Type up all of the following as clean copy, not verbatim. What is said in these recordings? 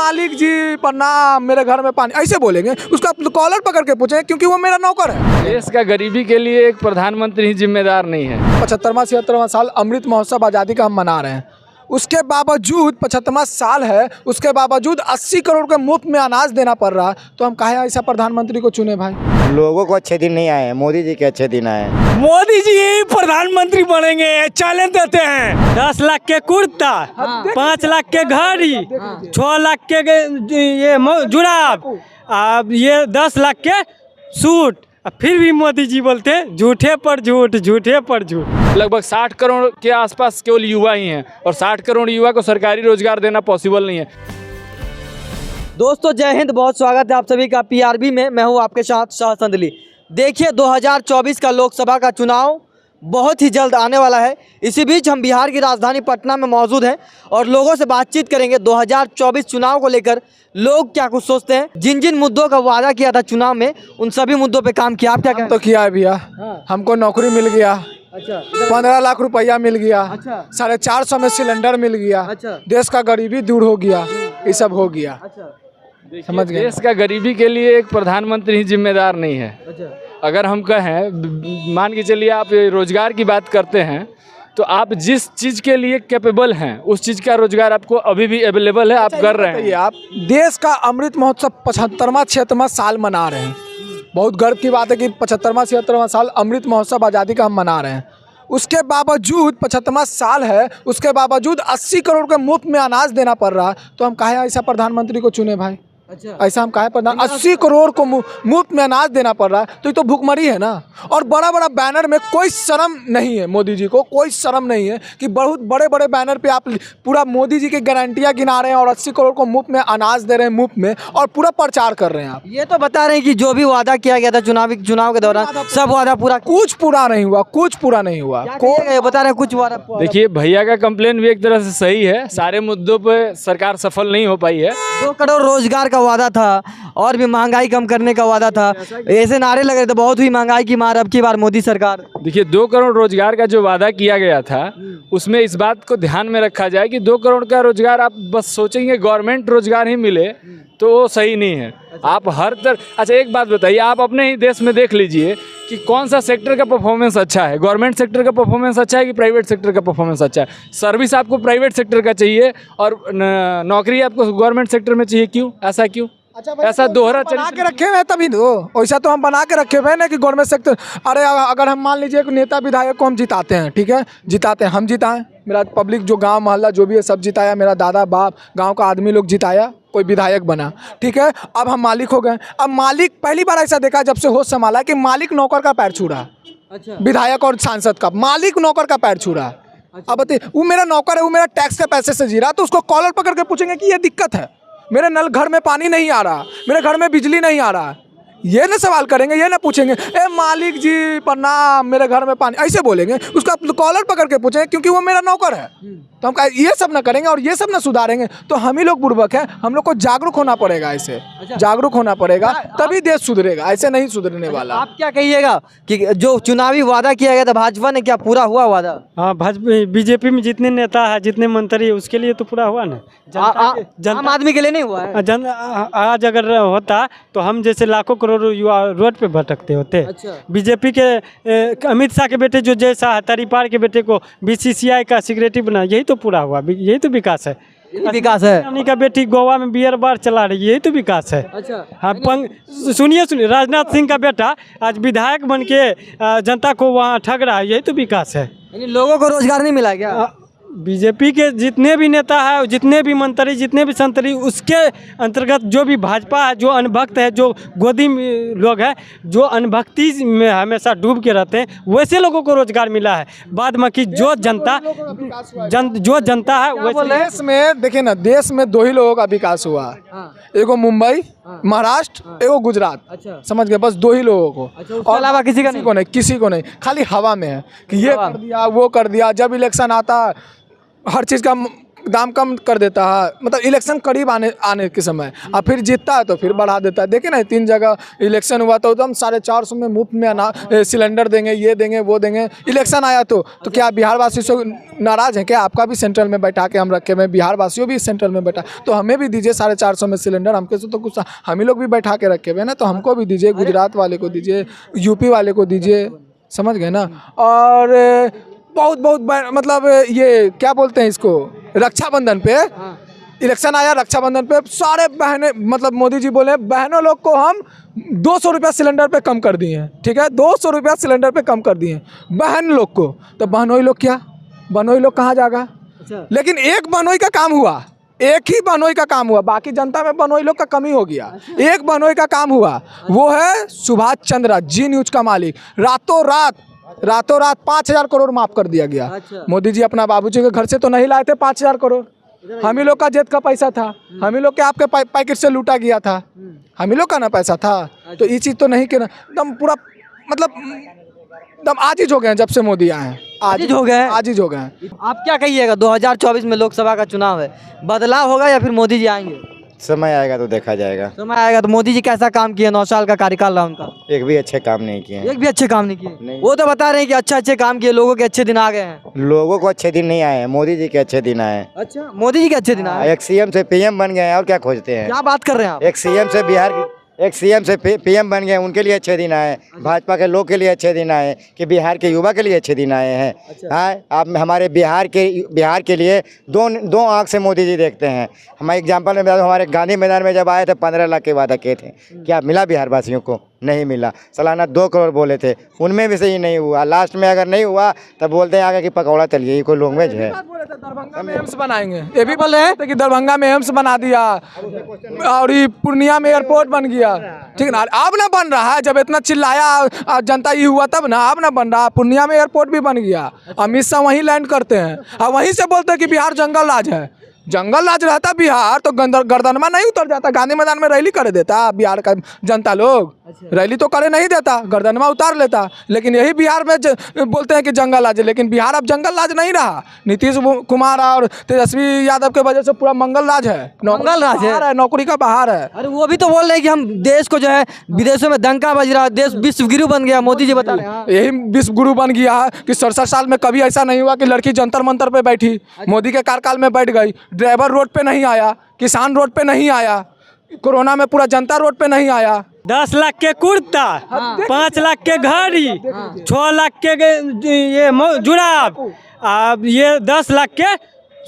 मालिक जी प्रणाम, मेरे घर में पानी, ऐसे बोलेंगे? उसका कॉलर पकड़ के पूछेंगे, क्योंकि वो मेरा नौकर है। देश का गरीबी के लिए एक प्रधानमंत्री ही जिम्मेदार नहीं है। 75वां 76वां साल अमृत महोत्सव आज़ादी का हम मना रहे हैं, उसके बावजूद 75वां साल है, उसके बावजूद 80 करोड़ के मुफ्त में अनाज देना पड़ रहा है। तो हम काहे ऐसा प्रधानमंत्री को चुने भाई? लोगों को अच्छे दिन नहीं आए, मोदी जी के अच्छे दिन आए। मोदी जी प्रधानमंत्री बनेंगे, चैलेंज देते हैं। 10 लाख के कुर्ता, 5 लाख के घड़ी, 6 लाख के ये जुराब, अब ये 10 लाख के सूट। फिर भी मोदी जी बोलते हैं झूठे पर झूठ, झूठे पर झूठ। लगभग 60 करोड़ के आसपास केवल युवा ही हैं, और 60 करोड़ युवा को सरकारी रोजगार देना पॉसिबल नहीं है। दोस्तों जय हिंद, बहुत स्वागत है आप सभी का पीआरबी में। मैं हूं आपके साथ शाह संदली। देखिए 2024 का लोकसभा का चुनाव बहुत ही जल्द आने वाला है। इसी बीच हम बिहार की राजधानी पटना में मौजूद हैं और लोगों से बातचीत करेंगे 2024 चुनाव को लेकर लोग क्या कुछ सोचते हैं, जिन जिन मुद्दों का वादा किया था चुनाव में उन सभी मुद्दों पे काम किया। आप क्या कहते तो किया है भैया, हमको नौकरी मिल गया। अच्छा, 15 लाख रुपया मिल गया। अच्छा, 450 में सिलेंडर मिल गया। अच्छा, देश का गरीबी दूर हो गया, ये सब हो गया। अच्छा, समझ गए? देश का गरीबी के लिए एक प्रधानमंत्री ही जिम्मेदार नहीं है। अच्छा, अगर हम कहें, मान के चलिए आप रोजगार की बात करते हैं, तो आप जिस चीज़ के लिए कैपेबल हैं उस चीज़ का रोजगार आपको अभी भी अवेलेबल है, आप कर रहे हैं। आप देश का अमृत महोत्सव 75वां 76वां साल मना रहे हैं। बहुत गर्व की बात है कि 75वां 76वां साल अमृत महोत्सव आज़ादी का हम मना रहे हैं। उसके बावजूद 75वां साल है, उसके बावजूद 80 करोड़ के मुफ्त में अनाज देना पड़ रहा है। तो हम काहे ऐसा प्रधानमंत्री को चुने भाई? अच्छा, ऐसा हम काहे प्रधान? 80 करोड़ को मुफ्त में अनाज देना पड़ रहा है, तो ये तो भुखमरी है ना। और बड़ा बड़ा बैनर में कोई शर्म नहीं है, मोदी जी को कोई शर्म नहीं है कि बहुत बड़े बड़े बैनर पे आप पूरा मोदी जी की गारंटियां गिना रहे हैं और 80 करोड़ को मुफ्त में अनाज दे रहे हैं, मुफ्त में, और पूरा प्रचार कर रहे हैं। आप ये तो बता रहे हैं कि जो भी वादा किया गया था चुनाव के दौरान सब वादा पूरा, कुछ पूरा नहीं हुआ, कुछ पूरा नहीं हुआ। ये बता रहे हैं कुछ वादा। देखिए भैया का कंप्लेन भी एक तरह से सही है, सारे मुद्दों पे सरकार सफल नहीं हो पाई है। 2 करोड़ रोजगार का वादा था और भी महंगाई कम करने का वादा था, ऐसे नारे लग रहे थे बहुत हुई महंगाई की मार अब की बार मोदी सरकार। देखिए 2 करोड़ रोजगार का जो वादा किया गया था उसमें इस बात को ध्यान में रखा जाए कि 2 करोड़ का रोजगार आप बस सोचेंगे गवर्नमेंट रोजगार ही मिले तो वो सही नहीं है। आप हर अच्छा एक बात बताइए, आप अपने ही देश में देख लीजिए कि कौन सा सेक्टर का परफॉर्मेंस अच्छा है, गवर्नमेंट सेक्टर का परफॉर्मेंस अच्छा है कि प्राइवेट सेक्टर का परफॉर्मेंस अच्छा है। सर्विस आपको प्राइवेट सेक्टर का चाहिए और नौकरी आपको गवर्नमेंट सेक्टर में चाहिए, क्यों? ऐसा क्यों? ऐसा दोहरा बना के रखे हुए हैं तभी तो, वैसा तो हम बना के रखे हुए हैं ना कि गवर्नमेंट सेक्टर। अरे अगर हम मान लीजिए एक नेता विधायक को हम जिताते हैं, ठीक है, जिताते हैं, हम जिताएं, मेरा पब्लिक जो गांव मोहल्ला जो भी है सब जिताया, मेरा दादा बाप गांव का आदमी लोग जिताया, कोई विधायक बना, ठीक है। अब हम मालिक हो गए। अब मालिक पहली बार ऐसा देखा जब से होश संभाला कि मालिक नौकर का पैर छू रहा है। अच्छा, विधायक और सांसद का मालिक नौकर का पैर छू रहा है। अब बताइए, वो मेरा नौकर है, वो मेरा टैक्स के पैसे से जी रहा, तो उसको कॉलर पकड़ के पूछेंगे कि ये दिक्कत है, मेरे नल घर में पानी नहीं आ रहा, मेरे घर में बिजली नहीं आ रहा, ये ना सवाल करेंगे, ये ना पूछेंगे ए मालिक जी प्रणाम, मेरे घर में पानी, ऐसे बोलेंगे? उसका कॉलर पकड़ के पूछेंगे, क्योंकि वो मेरा नौकर है। तो हम ये सब ना करेंगे और ये सब ना सुधारेंगे तो हम ही लोग बुर्बक हैं। हम लोग को जागरूक होना पड़ेगा, ऐसे जागरूक होना पड़ेगा तभी देश सुधरेगा, ऐसे नहीं सुधरने वाला। आप क्या कहिएगा कि जो चुनावी वादा किया गया था भाजपा ने, क्या पूरा हुआ वादा? हाँ, भाजपा बीजेपी में जितने नेता है, जितने मंत्री है, उसके लिए तो पूरा हुआ ना। आम आदमी के लिए नहीं हुआ है। आज अगर होता तो हम जैसे लाखों करोड़ युवा रोड पे भटकते होते। अच्छा, बीजेपी के अमित शाह के बेटे जो जैसा है, तरीपार के बेटे को बीसीसीआई का सेक्रेटरी बना, यही तो पूरा हुआ, यही तो विकास है। विकास है। रानी का बेटी गोवा में बियर बार चला रही है, यही तो विकास है। अच्छा, हाँ, सुनिए राजनाथ सिंह का बेटा आज विधायक बन के जनता को वहाँ ठग रहा है, यही तो विकास है। यानी लोगों को रोजगार नहीं मिला क्या? बीजेपी के जितने भी नेता है, जितने भी मंत्री, जितने भी संतरी, उसके अंतर्गत जो भी भाजपा है, जो अनभक्त है, जो गोदी में लोग हैं, जो अनभक्ति में हमेशा डूब के रहते हैं, वैसे लोगों को रोजगार मिला है। बाद में कि जो जनता है वैसे देश में देखिए ना, देश में 2 ही लोगों का विकास हुआ है, एगो मुंबई महाराष्ट्र, एगो गुजरात। अच्छा, समझ गए? बस 2 ही लोगों को, उसके अलावा किसी का नहीं, किसी को नहीं, खाली हवा में है कि ये कर दिया वो कर दिया। जब इलेक्शन आता हर चीज़ का दाम कम कर देता है, मतलब इलेक्शन करीब आने के समय, और फिर जीतता है तो फिर बढ़ा देता है। देखिए ना 3 जगह इलेक्शन हुआ तो एकदम 450 में मुफ्त में सिलेंडर देंगे, ये देंगे, वो देंगे। इलेक्शन आया तो क्या बिहार वासी से नाराज़ हैं क्या? आपका भी सेंट्रल में बैठा के हम रखे हुए, बिहार वासियों भी सेंट्रल में बैठा, तो हमें भी दीजिए 450 में सिलेंडर। हमके से तो कुछ हम ही लोग भी बैठा के रखे हुए ना, तो हमको भी दीजिए, गुजरात वाले को दीजिए, यूपी वाले को दीजिए, समझ गए ना। और बहुत मतलब ये क्या बोलते हैं इसको, रक्षाबंधन पे इलेक्शन आया, रक्षाबंधन पे सारे बहनें, मतलब मोदी जी बोले बहनों लोग को हम 200 रुपया सिलेंडर पे कम कर दिए हैं, ठीक है, 200 रुपया सिलेंडर पे कम कर दिए बहन लोग को। तो बहनोई लोग क्या, बहनोई लोग कहाँ जाएगा? लेकिन एक बहनोई का काम हुआ, एक ही बहनोई का काम हुआ, बाकी जनता में बहनोई लोग का कमी हो गया। एक बहनोई का काम हुआ, वो है सुभाष चंद्र, जी न्यूज का मालिक। रातों रात 5,000 करोड़ माफ कर दिया गया। मोदी जी अपना बाबूजी के घर से तो नहीं लाए थे 5,000 करोड़, हम ही लोग का जेब का पैसा था, हम ही लोग के आपके पैकेट से लूटा गया था, हम ही लोग का ना पैसा था। तो ये चीज़ तो नहीं कि ना एकदम पूरा मतलब एकदम आजिज हो गए हैं जब से मोदी आए हैं, आजिज हो गए हैं। आजिज हो गए हैं। आप क्या कहिएगा, 2024 में लोकसभा का चुनाव है, बदलाव होगा या फिर मोदी जी आएंगे? समय आएगा तो देखा जाएगा। समय आएगा तो मोदी जी कैसा काम किए, 9 साल का कार्यकाल रहा उनका, एक भी अच्छे काम नहीं किए हैं। एक भी अच्छे काम नहीं किए। वो तो बता रहे हैं कि अच्छे काम किए, लोगों के अच्छे दिन आ गए हैं। लोगों को अच्छे दिन नहीं आए हैं, मोदी जी के अच्छे दिन आए हैं। अच्छा, मोदी जी के अच्छे दिन आए। एक सीएम से पीएम बन गए हैं, और क्या खोजते हैं? क्या बात कर रहे हैं आप? एक सीएम से पीएम बन गए, उनके लिए अच्छे दिन आए। भाजपा के लोग के लिए अच्छे दिन आए कि बिहार के युवा के लिए अच्छे दिन आए हैं। हाँ, आप हमारे बिहार के लिए दो आँख से मोदी जी देखते हैं। हम एग्जाम्पल में बता दूं, हमारे गांधी मैदान में जब आए थे 15 लाख के वादा किए थे, क्या मिला बिहार वासियों को? नहीं मिला। सालाना 2 करोड़ बोले थे, उनमें भी सही नहीं हुआ। लास्ट में अगर नहीं हुआ तब बोलते हैं आगे कि पकौड़ा तलिए, ये कोई लैंग्वेज है? दरभंगा में एम्स बनाएंगे, ये भी बोल रहे हैं कि दरभंगा में एम्स बना दिया, और ये पूर्णिया में एयरपोर्ट बन गया, ठीक है ना। अब ना बन रहा है, जब इतना चिल्लाया जनता ये हुआ तब ना, अब ना बन रहा। पूर्णिया में एयरपोर्ट भी बन गया, अमित शाह वहीं लैंड करते हैं, और वहीं से बोलते हैं कि बिहार जंगल राज है। जंगल राज रहता बिहार तो गर्दनमा नहीं उतर जाता, गांधी मैदान में रैली कर देता बिहार का जनता लोग, रैली तो करे नहीं देता, गर्दनमा उतार लेता। लेकिन यही बिहार में बोलते हैं कि जंगल राज है, लेकिन बिहार अब जंगल राज नहीं रहा। नीतीश कुमार और तेजस्वी यादव के वजह से पूरा मंगल राज है, मंगल राज है, नौकरी का बाहर है। अरे वो भी तो बोल रहे हैं कि हम देश को जो है विदेशों में डंका बज रहा है, देश विश्व गुरु बन गया, मोदी जी बता रहे हैं। यही विश्व गुरु बन गया है कि 67 साल में कभी ऐसा नहीं हुआ कि लड़की जंतर मंतर पे बैठी, मोदी के कार्यकाल में बैठ गई। ड्राइवर रोड पे नहीं आया, किसान रोड पे नहीं आया, कोरोना में पूरा जनता रोड पे नहीं आया। 10 लाख के कुर्ता, 5 लाख के घड़ी, 6 लाख के ये जुराब, अब ये 10 लाख के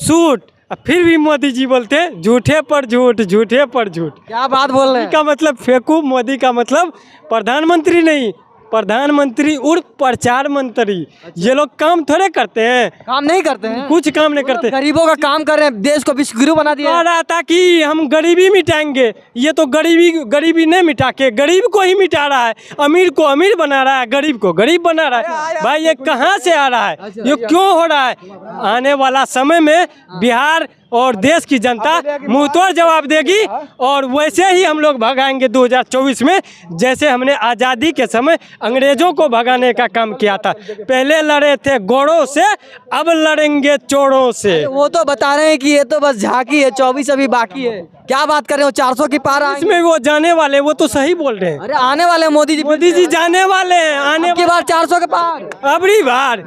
सूट, फिर भी मोदी जी बोलते हैं झूठे पर झूठ, झूठे पर झूठ। क्या बात बोल रहे हैं? का मतलब फेंकू, मोदी का मतलब प्रधानमंत्री नहीं, प्रधानमंत्री उर्फ प्रचार मंत्री। ये लोग काम थोड़े करते हैं, काम नहीं करते हैं, कुछ काम नहीं करते। गरीबों का काम कर रहे हैं, देश को विश्व गुरु बना दिया। कह रहा था कि हम गरीबी मिटाएंगे, ये तो गरीबी नहीं मिटा के गरीब को ही मिटा रहा है, अमीर को अमीर बना रहा है, गरीब को गरीब बना रहा है। भाई ये कहाँ से आ रहा है, ये क्यों हो रहा है? आने वाला समय में बिहार और देश की जनता मुंहतोड़ जवाब देगी, और वैसे ही हम लोग भगाएंगे 2024 में, जैसे हमने आज़ादी के समय अंग्रेजों को भगाने का काम किया था। पहले लड़े थे गोरों से, अब लड़ेंगे चोरों से। वो तो बता रहे हैं कि ये तो बस झांकी है, 24 अभी बाकी है। क्या बात कर रहे हो, 400 की पार आएंगे। इसमें वो जाने वाले, वो तो सही बोल रहे हैं। अरे आने वाले मोदी जी जाने वाले हैं, आने की बार 400 के पार, अबरी बार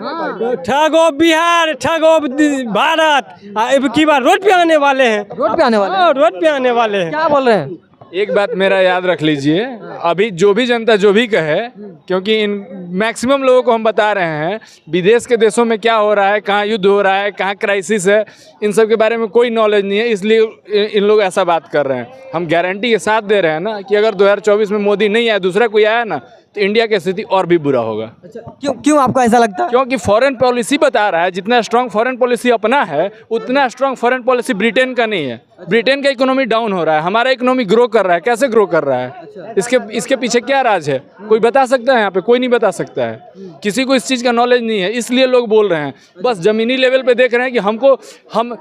ठगो बिहार, ठगो भारत, अब की बार रोड पे आने वाले हैं, रोड पे आने वाले हैं। रोड पे आने वाले हैं। क्या बोल रहे हैं? एक बात मेरा याद रख लीजिए, अभी जो भी जनता जो भी कहे, क्योंकि इन मैक्सिमम लोगों को हम बता रहे हैं विदेश के देशों में क्या हो रहा है, कहाँ युद्ध हो रहा है, कहाँ क्राइसिस है, इन सब के बारे में कोई नॉलेज नहीं है, इसलिए इन लोग ऐसा बात कर रहे हैं। हम गारंटी के साथ दे रहे हैं ना कि अगर 2024 में मोदी नहीं आया, दूसरा कोई आया ना, तो इंडिया की स्थिति और भी बुरा होगा। अच्छा, क्यों आपको ऐसा लगता है? क्योंकि फॉरेन पॉलिसी बता रहा है, जितना स्ट्रांग फॉरेन पॉलिसी अपना है उतना स्ट्रांग फॉरेन पॉलिसी ब्रिटेन का नहीं है। ब्रिटेन का इकोनॉमी डाउन हो रहा है, हमारा इकोनॉमी ग्रो कर रहा है। कैसे ग्रो कर रहा है? इसके पीछे क्या राज है? कोई बता सकता है? यहाँ पे कोई नहीं बता सकता है, किसी को इस चीज़ का नॉलेज नहीं है, इसलिए लोग बोल रहे हैं। बस ज़मीनी लेवल पे देख रहे हैं कि हम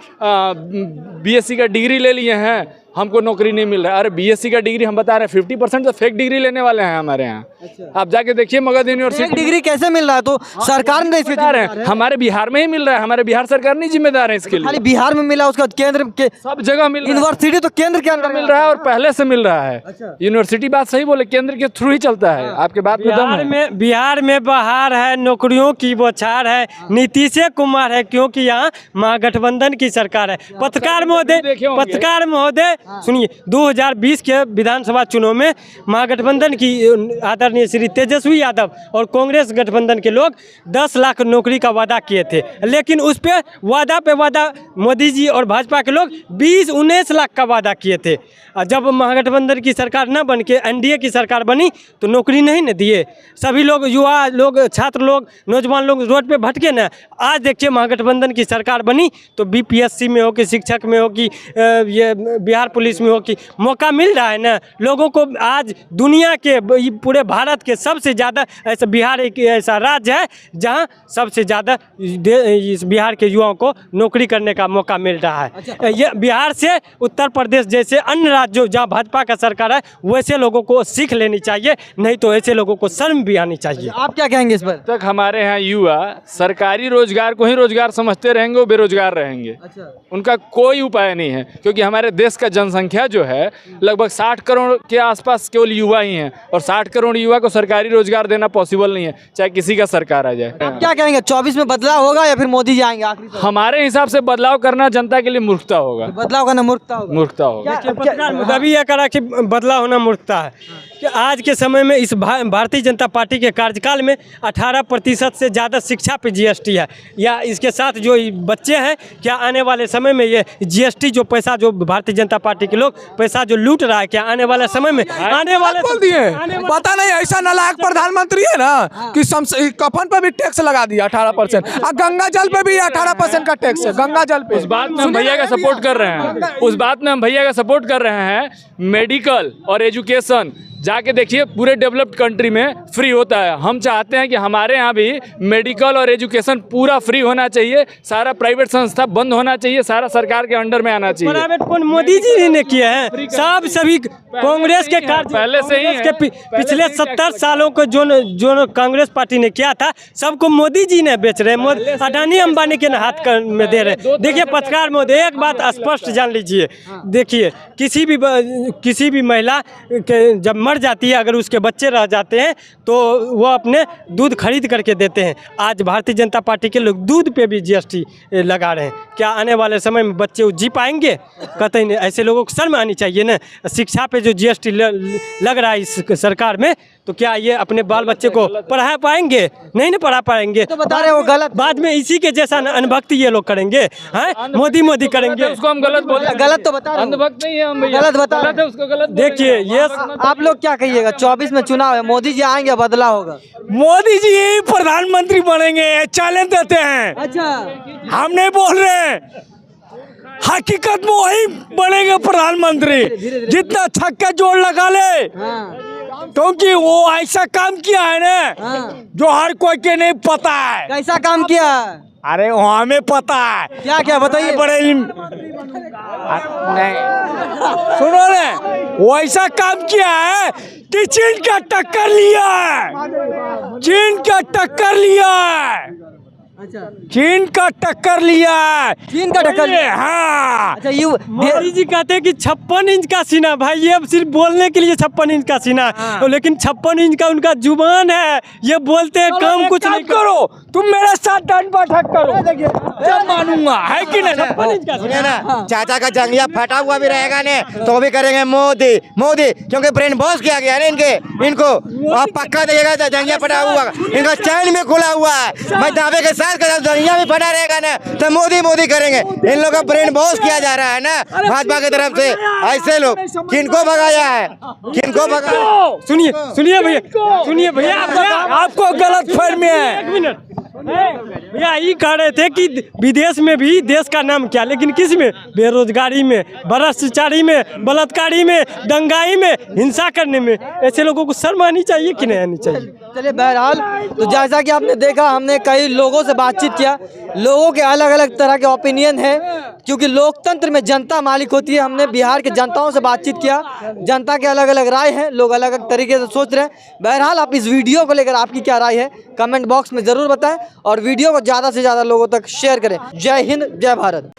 बीएससी का डिग्री ले लिए हैं, हमको नौकरी नहीं मिल रहा है। अरे बीएससी का डिग्री हम बता रहे हैं 50% तो फेक डिग्री लेने वाले हैं हमारे यहाँ। आप जाके देखिए मगध यूनिवर्सिटी डिग्री कैसे मिल रहा है? तो सरकार ने इसके बता रहे हैं, हमारे बिहार में ही मिल रहा है, हमारे बिहार सरकार नहीं जिम्मेदार है इसके लिए। खाली बिहार में मिला, उसका केंद्र के सब जगह मिल रहा है, यूनिवर्सिटी तो केंद्र के अंदर मिल रहा है और पहले से मिल रहा है। यूनिवर्सिटी बात सही बोले, केंद्र के थ्रू ही चलता है। आपके बात में दम है। बिहार में बहार है, नौकरियों की बौछार है, नीतीश कुमार है, क्योंकि यहाँ महागठबंधन की सरकार है। पत्रकार महोदय सुनिए, 2020 के विधानसभा चुनाव में महागठबंधन की आदरणीय श्री तेजस्वी यादव और कांग्रेस गठबंधन के लोग 10 लाख नौकरी का वादा किए थे, लेकिन उस पे वादा मोदी जी और भाजपा के लोग 20-19 लाख का वादा किए थे। और जब महागठबंधन की सरकार न बन के एनडीए की सरकार बनी तो नौकरी नहीं न दिए। सभी लोग, युवा लोग, छात्र लोग, नौजवान लोग रोड पे भटके न। आज देखिए महागठबंधन की सरकार बनी तो बीपीएससी में हो कि शिक्षक में हो कि ये बिहार पुलिस में हो कि मौका मिल रहा है ना लोगों को। आज दुनिया के पूरे भारत के सबसे ज़्यादा ऐसा बिहार एक ऐसा राज्य है जहां सबसे ज़्यादा इस बिहार के युवाओं को नौकरी करने का मौका मिल रहा है। ये बिहार से उत्तर प्रदेश जैसे अन्य राज्यों जहां भाजपा का सरकार है वैसे लोगों को सीख लेनी चाहिए, नहीं तो ऐसे लोगों को शर्म भी आनी चाहिए। आप क्या कहेंगे इस पर? तक हमारे यहाँ युवा सरकारी रोजगार को ही रोजगार समझते रहेंगे, वो बेरोजगार रहेंगे। उनका कोई उपाय नहीं है, क्योंकि हमारे देश का जनसंख्या जो है लगभग 60 करोड़ के आसपास केवल युवा ही हैं, और 60 करोड़ युवा को सरकारी रोजगार देना पॉसिबल नहीं है, चाहे किसी का सरकार आ जाए। आप क्या कहेंगे, 24 में बदलाव होगा या फिर मोदी जी आएंगे? आखिरी हमारे हिसाब से बदलाव करना जनता के लिए मूर्खता होगा। बदलाव करना मूर्खता होगा। मूर्खता होगा। अभी यह करा कि बदलाव होना मूर्खता है कि आज के समय में इस भारतीय जनता पार्टी के कार्यकाल में 18% से ज़्यादा शिक्षा पे जीएसटी है, या इसके साथ जो बच्चे हैं, क्या आने वाले समय में ये जीएसटी जो पैसा जो भारतीय जनता पार्टी के लोग पैसा जो लूट रहा है, क्या आने वाले समय में बोल दिए पता नहीं, ऐसा नालायक प्रधानमंत्री है ना कि कफन पर भी टैक्स लगा दिया 18%, और गंगा जल पे भी 18% का टैक्स है। गंगा जल पे उस बात में हम भैया का सपोर्ट कर रहे हैं, उस बात में हम भैया का सपोर्ट कर रहे हैं। मेडिकल और एजुकेशन जाके देखिए पूरे डेवलप्ड कंट्री में फ्री होता है। हम चाहते हैं कि हमारे यहाँ भी मेडिकल और एजुकेशन पूरा फ्री होना चाहिए, सारा प्राइवेट संस्था बंद होना चाहिए, सारा सरकार के अंडर में आना चाहिए। प्राइवेट कौन मोदी जी ने किया है? सब सभी कांग्रेस के पहले से ही के पिछले 70 सालों को जो कांग्रेस पार्टी ने किया था सबको मोदी जी ने बेच रहे हैं, अडानी अंबानी के हाथ में दे रहे। देखिए पत्रकार महोदय, एक बात स्पष्ट जान लीजिए, देखिए किसी भी महिला के जब मर जाती है, अगर उसके बच्चे रह जाते हैं तो वो अपने दूध खरीद करके देते हैं। आज भारतीय जनता पार्टी के लोग दूध पे भी जीएसटी लगा रहे हैं। क्या आने वाले समय में बच्चे जी पाएंगे? कतई नहीं। ऐसे लोगों को शर्म आनी चाहिए ना। शिक्षा पे जो जीएसटी लग रहा है इस सरकार में, तो क्या ये अपने बाल बच्चे को पढ़ा पाएंगे? नहीं ना पढ़ा पाएंगे। तो बता रहे हो गलत। बाद में इसी के जैसा अनभक्ति ये लोग करेंगे, हैं? मोदी करेंगे। उसको हम गलत बोलते हैं। गलत तो बता रहे हो। अंधभक्त नहीं है हम भैया, गलत बता गलत है, उसको गलत देखिए ये आप लोग क्या कहिएगा? 24 में चुनाव है, मोदी जी आएंगे, बदलाव होगा। मोदी जी यही प्रधानमंत्री बनेंगे, चैलेंज देते हैं। अच्छा, हम नहीं बोल रहे हैं, हकीकत में वही बनेंगे प्रधानमंत्री, जितना छक्का जोड़ लगा ले, क्योंकि वो ऐसा काम किया है ना जो हर कोई के नहीं पता है। कैसा काम किया? अरे वो हमें पता है। क्या क्या बताइए? बड़े नहीं सुनो ने, वो ऐसा काम किया है कि चीन का टक्कर लिया है, चीन का टक्कर लिया है, चीन का टक्कर लिया है, चीन का टक्कर लिया? हाँ। अच्छा, मोदी जी कहते हैं कि 56 इंच का सीना। भाई ये सिर्फ बोलने के लिए 56 इंच का सीना, लेकिन 56 इंच का उनका जुबान है, ये बोलते हैं काम कुछ नहीं करो। तुम मेरे साथ दंड बैठक करो, जब मानूंगा, है कि नहीं? 56 इंच का सुनिए ना, चाचा का जंगिया फटा हुआ भी रहेगा ने तो भी करेंगे मोदी मोदी, क्योंकि ब्रेन वॉश किया गया है ना इनको। आप पक्का देखिएगा जंगिया फटा हुआ, इनका चैन में खुला हुआ है। मैं दावे के साथ जंगिया भी फटा रहेगा ना तो मोदी मोदी करेंगे। इन लोगों का ब्रेन वॉश किया जा रहा है ना भाजपा की तरफ से। ऐसे लोग किनको भगाया है, किनको भगाया? सुनिए भैया, सुनिए भैया, आपको गलत फहमी है। एक मिनट, भैया ये कह रहे थे कि विदेश में भी देश का नाम क्या, लेकिन किस में? बेरोजगारी में, भ्रष्टाचारी में, बलात्कारी में, दंगाई में, हिंसा करने में। ऐसे लोगों को शर्म आनी चाहिए कि नहीं आनी चाहिए? चलिए बहरहाल, तो जैसा कि आपने देखा, हमने कई लोगों से बातचीत किया, लोगों के अलग अलग तरह के ओपिनियन है, क्योंकि लोकतंत्र में जनता मालिक होती है। हमने बिहार के जनताओं से बातचीत किया, जनता के अलग अलग राय हैं, लोग अलग अलग तरीके से सोच रहे हैं। बहरहाल, आप इस वीडियो को लेकर आपकी क्या राय है कमेंट बॉक्स में ज़रूर बताएं और वीडियो को ज़्यादा से ज़्यादा लोगों तक शेयर करें। जय हिंद, जय भारत।